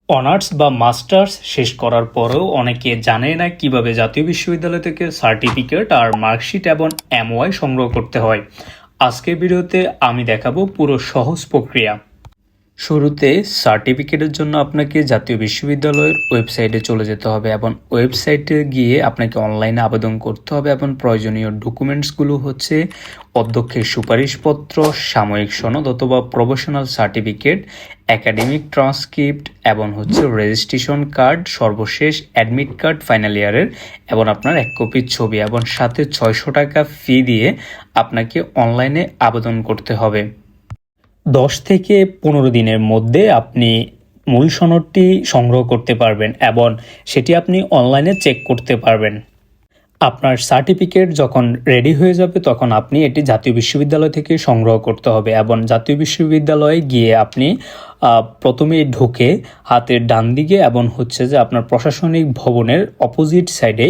Honours বা masters শেষ করার পরেও অনেকে জানে না কিভাবে জাতীয় বিশ্ববিদ্যালয় থেকে সার্টিফিকেট আর মার্কশিট এবং এমওআই সংগ্রহ করতে হয়। আজকের ভিডিওতে আমি দেখাবো পুরো সহজ প্রক্রিয়া। শুরুতে সার্টিফিকেটের জন্য আপনাকে জাতীয় বিশ্ববিদ্যালয়ের ওয়েবসাইটে চলে যেতে হবে এবং ওয়েবসাইটে গিয়ে আপনাকে অনলাইনে আবেদন করতে হবে এবং প্রয়োজনীয় ডকুমেন্টসগুলো হচ্ছে অধ্যক্ষের সুপারিশপত্র, সাময়িক সনদ অথবা প্রফেশনাল সার্টিফিকেট, একাডেমিক ট্রান্সক্রিপ্ট এবং হচ্ছে রেজিস্ট্রেশন কার্ড, সর্বশেষ অ্যাডমিট কার্ড ফাইনাল ইয়ারের এবং আপনার 1 কপি ছবি এবং সাথে 600 টাকা ফি দিয়ে আপনাকে অনলাইনে আবেদন করতে হবে। 10 থেকে 15 দিনের মধ্যে আপনি মূল সনদটি সংগ্রহ করতে পারবেন এবং সেটি আপনি অনলাইনে চেক করতে পারবেন। আপনার সার্টিফিকেট যখন রেডি হয়ে যাবে তখন আপনি এটি জাতীয় বিশ্ববিদ্যালয় থেকে সংগ্রহ করতে হবে এবং জাতীয় বিশ্ববিদ্যালয়ে গিয়ে আপনি প্রথমে ঢুকে হাতের ডান দিকে এবং হচ্ছে যে আপনার প্রশাসনিক ভবনের অপোজিট সাইডে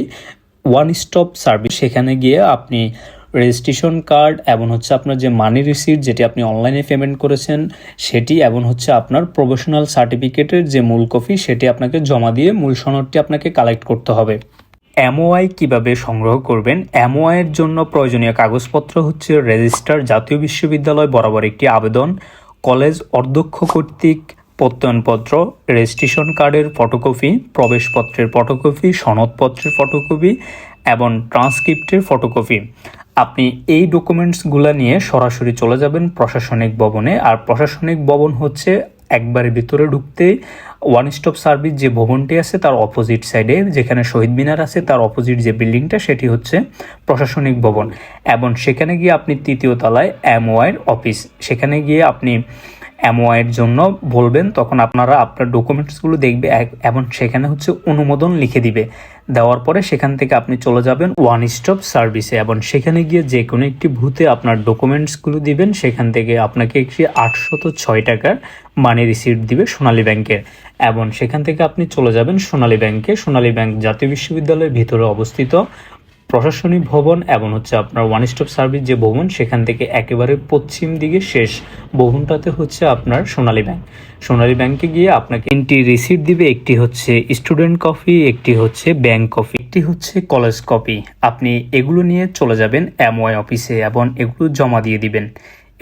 ওয়ান স্টপ সার্ভিস, সেখানে গিয়ে আপনি রেজিস্ট্রেশন কার্ড এবং হচ্ছে আপনার যে মানি রিসিট যেটি আপনি অনলাইনে পেমেন্ট করেছেন সেটি এবং হচ্ছে আপনার প্রফেশনাল সার্টিফিকেটের যে মূল কপি সেটি আপনাকে জমা দিয়ে মূল সনদটি আপনাকে কালেক্ট করতে হবে। এমওআই কিভাবে সংগ্রহ করবেন? এমওআইয়ের জন্য প্রয়োজনীয় কাগজপত্র হচ্ছে রেজিস্টার জাতীয় বিশ্ববিদ্যালয় বরাবর একটি আবেদন, কলেজ অধ্যক্ষ কর্তৃক প্রত্যয়নপত্র, রেজিস্ট্রেশন কার্ডের ফটোকপি, প্রবেশপত্রের ফটোকপি, সনদপত্রের ফটোকপি এবং ট্রান্সক্রিপ্টের ফটোকপি। আপনি এই ডকুমেন্টসগুলো নিয়ে সরাসরি চলে যাবেন প্রশাসনিক ভবনে। আর প্রশাসনিক ভবন হচ্ছে একবারে ভিতরে ঢুকতে ওয়ান স্টপ সার্ভিস যে ভবনটি আছে তার অপোজিট সাইডে, যেখানে শহীদ মিনার আছে তার অপোজিট যে বিল্ডিংটা সেটি হচ্ছে প্রশাসনিক ভবন এবং সেখানে গিয়ে আপনি 3য় তলায় এমওআইয়ের অফিস, সেখানে গিয়ে আপনি এমওআইয়ের জন্য বলবেন, তখন আপনারা আপনার ডকুমেন্টসগুলো দেখবে এবং সেখানে হচ্ছে অনুমোদন লিখে দিবে। দেওয়ার পরে সেখান থেকে আপনি চলে যাবেন ওয়ান স্টপ সার্ভিসে এবং সেখানে গিয়ে যে কোনো একটি বুথে আপনার ডকুমেন্টসগুলো দিবেন। সেখান থেকে আপনাকে একটি 806 টাকার মানি রিসিট দিবে সোনালী ব্যাংকের এবং সেখান থেকে আপনি চলে যাবেন সোনালী ব্যাংকে। সোনালী ব্যাংক জাতীয় বিশ্ববিদ্যালয়ের ভিতরে অবস্থিত প্রশাসনিক ভবন এবং হচ্ছে আপনার ওয়ান স্টপ সার্ভিস যে ভবন সেখান থেকে একেবারে পশ্চিম দিকে শেষ ভবনটাতে হচ্ছে আপনার সোনালী ব্যাংক। সোনালী ব্যাংকে গিয়ে আপনাকে 3টি রিসিট দিবে, একটি হচ্ছে স্টুডেন্ট কপি, একটি হচ্ছে ব্যাংক কপি, একটি হচ্ছে কলেজ কপি। আপনি এগুলো নিয়ে চলে যাবেন এমওআই অফিসে এবং এগুলো জমা দিয়ে দিবেন।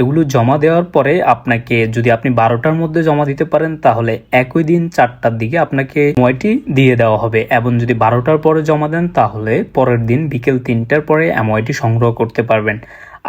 এগুলো জমা দেওয়ার পরে আপনাকে, যদি আপনি 12টার মধ্যে জমা দিতে পারেন তাহলে একই দিন 4টার দিকে আপনাকে এমওআইটি দিয়ে দেওয়া হবে এবং যদি 12টার পরে জমা দেন তাহলে পরের দিন বিকেল 3টার পরে এমওআইটি সংগ্রহ করতে পারবেন।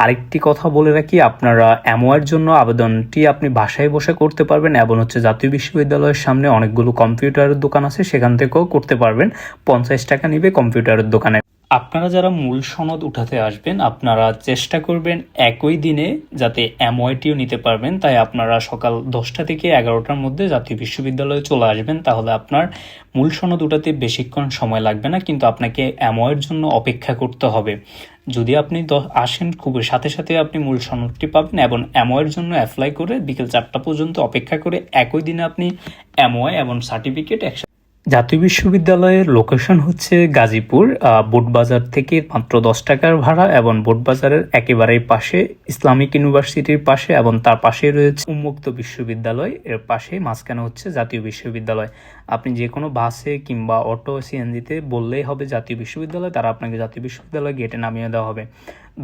আরেকটি কথা বলে রাখি, আপনারা এমওআইয়ের জন্য আবেদনটি আপনি বাসায় বসে করতে পারবেন এবং হচ্ছে জাতীয় বিশ্ববিদ্যালয়ের সামনে অনেকগুলো কম্পিউটারের দোকান আছে, সেখান থেকেও করতে পারবেন। 50 টাকা নিবে কম্পিউটারের দোকানে। আপনারা যারা মূল সনদ উঠাতে আসবেন আপনারা চেষ্টা করবেন একই দিনে যাতে এমওআইটিও নিতে পারবেন, তাই আপনারা সকাল 10টা থেকে 11টার মধ্যে জাতীয় বিশ্ববিদ্যালয়ে চলে আসবেন, তাহলে আপনার মূল সনদ উঠাতে বেশিক্ষণ সময় লাগবে না, কিন্তু আপনাকে এমওআইয়ের জন্য অপেক্ষা করতে হবে। যদি আপনি আসেন খুব সাথে সাথে আপনি মূল সনদটি পাবেন এবং এমওআইয়ের জন্য অ্যাপ্লাই করে বিকেল 4টা পর্যন্ত অপেক্ষা করে একই দিনে আপনি এমওআই এবং সার্টিফিকেট জাতীয় বিশ্ববিদ্যালয়ের লোকেশন হচ্ছে গাজীপুর। বোটবাজার থেকে মাত্র 10 টাকার ভাড়া এবং বোটবাজারের একেবারেই পাশে ইসলামিক ইউনিভার্সিটির পাশে এবং তার পাশেই রয়েছে উন্মুক্ত বিশ্ববিদ্যালয়, এর পাশে মাঝখানে হচ্ছে জাতীয় বিশ্ববিদ্যালয়। আপনি যে কোনো বাসে কিংবা অটো সিএনজিতে বললেই হবে জাতীয় বিশ্ববিদ্যালয়, তারা আপনাকে জাতীয় বিশ্ববিদ্যালয় গেটে নামিয়ে দেওয়া হবে।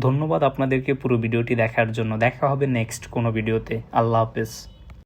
ধন্যবাদ আপনাদেরকে পুরো ভিডিওটি দেখার জন্য। দেখা হবে নেক্সট কোনো ভিডিওতে। আল্লাহ হাফেজ।